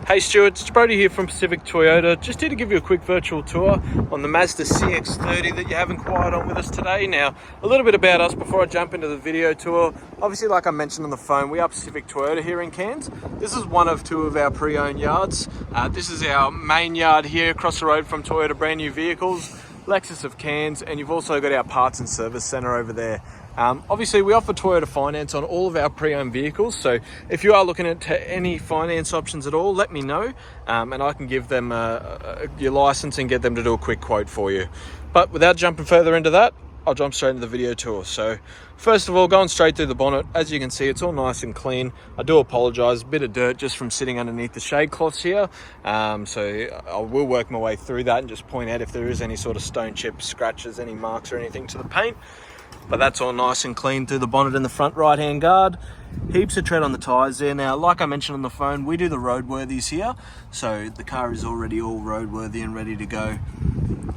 Hey Stuart, it's Brody here from Pacific Toyota. Just here to give you a quick virtual tour on the Mazda CX-30 that you have inquired on with us today. Now, a little bit about us before I jump into the video tour. Obviously, like I mentioned on the phone, we are Pacific Toyota here in Cairns. This is one of two of our pre-owned yards. This is our main yard here across the road from Toyota Brand New Vehicles, Lexus of Cairns, and you've also got our parts and service centre over there. Obviously, we offer Toyota finance on all of our pre-owned vehicles, so if you are looking at any finance options at all, let me know, and I can give them your license and get them to do a quick quote for you. But without jumping further into that, I'll jump straight into the video tour. So first of all, going straight through the bonnet, as you can see, it's all nice and clean. I do apologise, a bit of dirt just from sitting underneath the shade cloths here, so I will work my way through that and just point out if there is any sort of stone chips, scratches, any marks or anything to the paint. But that's all nice and clean through the bonnet in the front right hand guard. Heaps of tread on the tyres there. Now, like I mentioned on the phone, we do the roadworthies here, so the car is already all roadworthy and ready to go.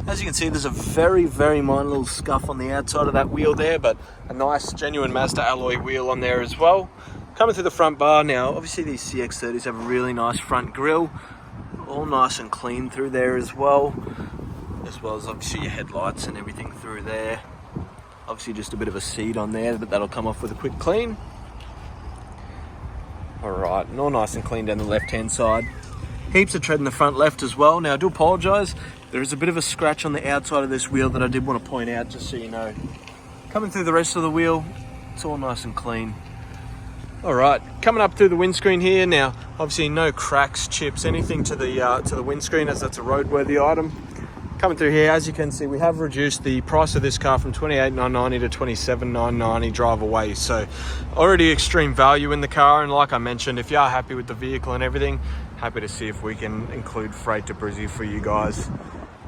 As you can see, there's a very minor little scuff on the outside of that wheel there, but a nice genuine Mazda alloy wheel on there as well. Coming through the front bar now, obviously these CX-30s have a really nice front grille, all nice and clean through there as well as obviously your headlights and everything through there. Obviously just a bit of a seed on there, but that'll come off with a quick clean. All right, and all nice and clean down the left-hand side. Heaps of tread in the front left as well. Now, I do apologise, there is a bit of a scratch on the outside of this wheel that I did want to point out, just so you know. Coming through the rest of the wheel, it's all nice and clean. All right, coming up through the windscreen here. Now, obviously no cracks, chips, anything to the windscreen, as that's a roadworthy item. Coming through here, as you can see, we have reduced the price of this car from $28,990 to $27,990 drive away. So already extreme value in the car. And like I mentioned, if you are happy with the vehicle and everything, happy to see if we can include freight to Brizzy for you guys.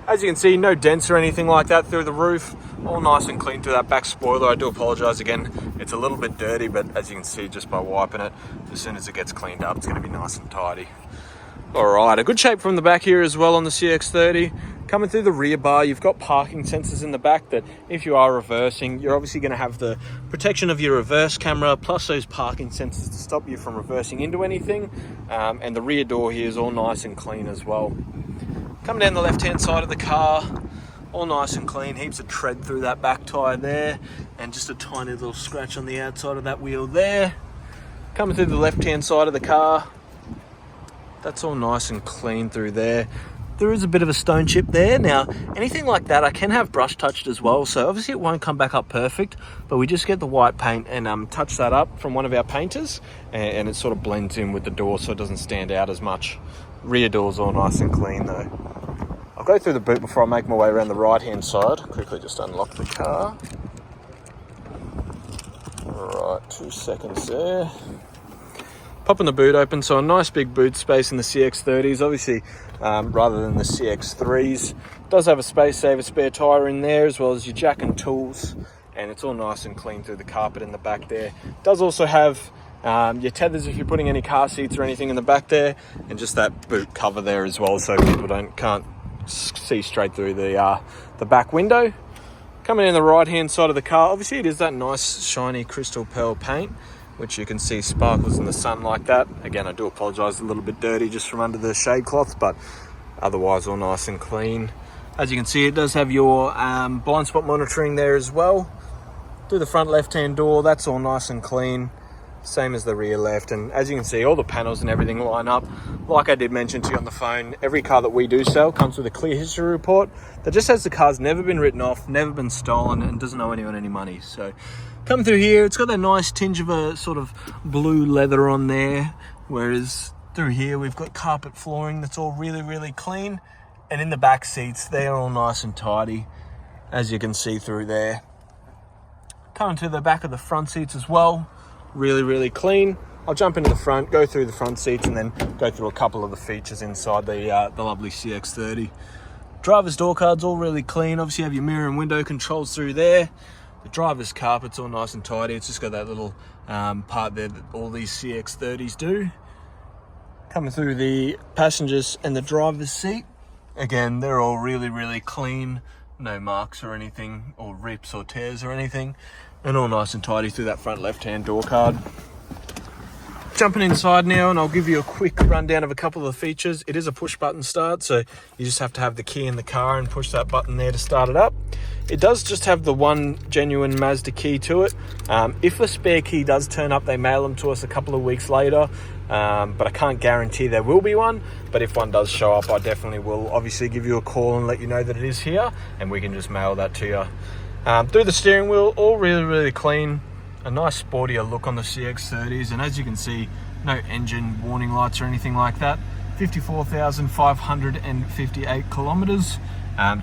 As you can see, no dents or anything like that through the roof. All nice and clean through that back spoiler. I do apologise again, it's a little bit dirty, but as you can see just by wiping it, as soon as it gets cleaned up, it's going to be nice and tidy. All right, a good shape from the back here as well on the CX-30. Coming through the rear bar, you've got parking sensors in the back that if you are reversing, you're obviously going to have the protection of your reverse camera, plus those parking sensors to stop you from reversing into anything. And the rear door here is all nice and clean as well. Coming down the left-hand side of the car, all nice and clean, heaps of tread through that back tyre there, and just a tiny little scratch on the outside of that wheel there. Coming through the left-hand side of the car, that's all nice and clean through there. There is a bit of a stone chip there. Now, anything like that I can have brush touched as well, so obviously it won't come back up perfect, but we just get the white paint and touch that up from one of our painters, and it sort of blends in with the door so it doesn't stand out as much. Rear door's all nice and clean though. I'll go through the boot before I make my way around the right hand side. Quickly just unlock the car. All right, 2 seconds there. Popping the boot open, so a nice big boot space in the CX-30s, obviously rather than the CX-3s. Does have a space saver spare tyre in there, as well as your jack and tools, and it's all nice and clean through the carpet in the back there. Does also have your tethers if you're putting any car seats or anything in the back there, and just that boot cover there as well, so people can't see straight through the back window. Coming in the right hand side of the car, obviously it is that nice shiny crystal pearl paint, which you can see sparkles in the sun like that. Again, I do apologise, a little bit dirty just from under the shade cloth, but otherwise all nice and clean. As you can see, it does have your blind spot monitoring there as well. Through the front left-hand door, that's all nice and clean. Same as the rear left, and as you can see, all the panels and everything line up. Like I did mention to you on the phone, every car that we do sell comes with a clear history report that just says the car's never been written off, never been stolen, and doesn't owe anyone any money. So coming through here, it's got that nice tinge of a sort of blue leather on there, whereas through here we've got carpet flooring that's all really clean, and in the back seats they're all nice and tidy, as you can see through there. Coming to the back of the front seats as well, really clean. I'll jump into the front, go through the front seats, and then go through a couple of the features inside the lovely CX-30. Driver's door card's all really clean. Obviously you have your mirror and window controls through there. The driver's carpet's all nice and tidy. It's just got that little part there that all these CX-30s do. Coming through the passengers and the driver's seat, again, they're all really clean. No marks or anything, or rips or tears or anything, and all nice and tidy through that front left-hand door card. jumping inside now, and I'll give you a quick rundown of a couple of the features. It is a push button start, so you just have to have the key in the car and push that button there to start it up. It does just have the one genuine Mazda key to it. If a spare key does turn up, they mail them to us a couple of weeks later, but I can't guarantee there will be one. But if one does show up, I definitely will obviously give you a call and let you know that it is here, and we can just mail that to you. Through the steering wheel, all really clean. A nice sportier look on the CX-30s, and as you can see, no engine warning lights or anything like that. 54,558 kilometers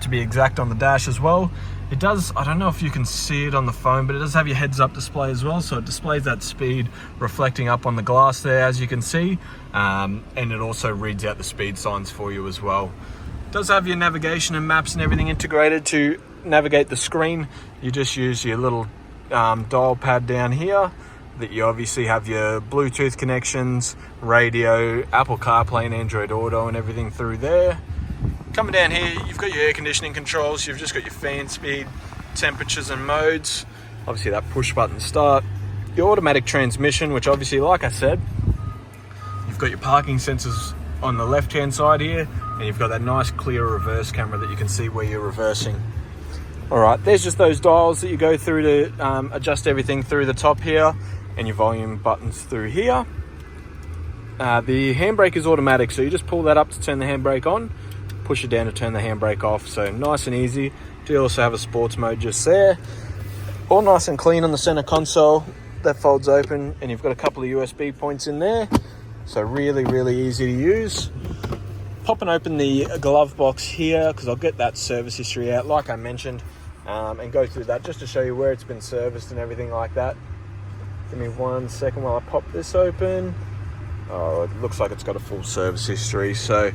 to be exact on the dash as well. It does, I don't know if you can see it on the phone, but it does have your heads up display as well, so it displays that speed reflecting up on the glass there, as you can see, and it also reads out the speed signs for you as well. It does have your navigation and maps and everything integrated to navigate the screen. You just use your little dial pad down here, that you obviously have your Bluetooth connections, radio, Apple CarPlay and Android Auto and everything through there. Coming down here, you've got your air conditioning controls, you've just got your fan speed, temperatures and modes, obviously that push button start, your automatic transmission, which obviously, like I said, you've got your parking sensors on the left hand side here, and you've got that nice clear reverse camera that you can see where you're reversing. Alright, there's just those dials that you go through to adjust everything through the top here, and your volume buttons through here. The handbrake is automatic, so you just pull that up to turn the handbrake on, push it down to turn the handbrake off, so nice and easy. Do also have a sports mode just there. All nice and clean on the center console. That folds open, and you've got a couple of USB points in there, so really easy to use. Popping open the glove box here, because I'll get that service history out like I mentioned, and go through that just to show you where it's been serviced and everything like that. Give me 1 second while I pop this open. Oh, it looks like it's got a full service history. So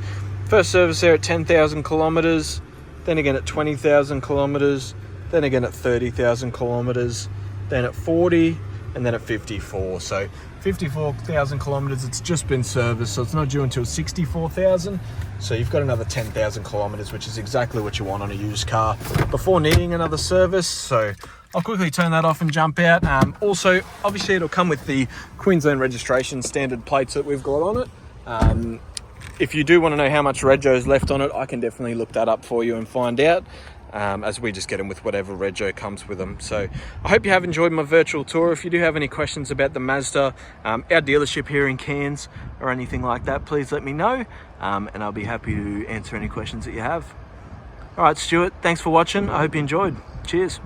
first service there at 10,000 kilometers, then again at 20,000 kilometers, then again at 30,000 kilometers, then at 40, and then at 54. So 54,000 kilometers, it's just been serviced, so it's not due until 64,000. So you've got another 10,000 kilometers, which is exactly what you want on a used car before needing another service. So I'll quickly turn that off and jump out. Also, obviously it'll come with the Queensland registration standard plates that we've got on it. If you do want to know how much rego is left on it, I can definitely look that up for you and find out, as we just get them with whatever rego comes with them. So I hope you have enjoyed my virtual tour. If you do have any questions about the Mazda, our dealership here in Cairns or anything like that, please let me know, and I'll be happy to answer any questions that you have. All right, Stuart, thanks for watching. I hope you enjoyed. Cheers.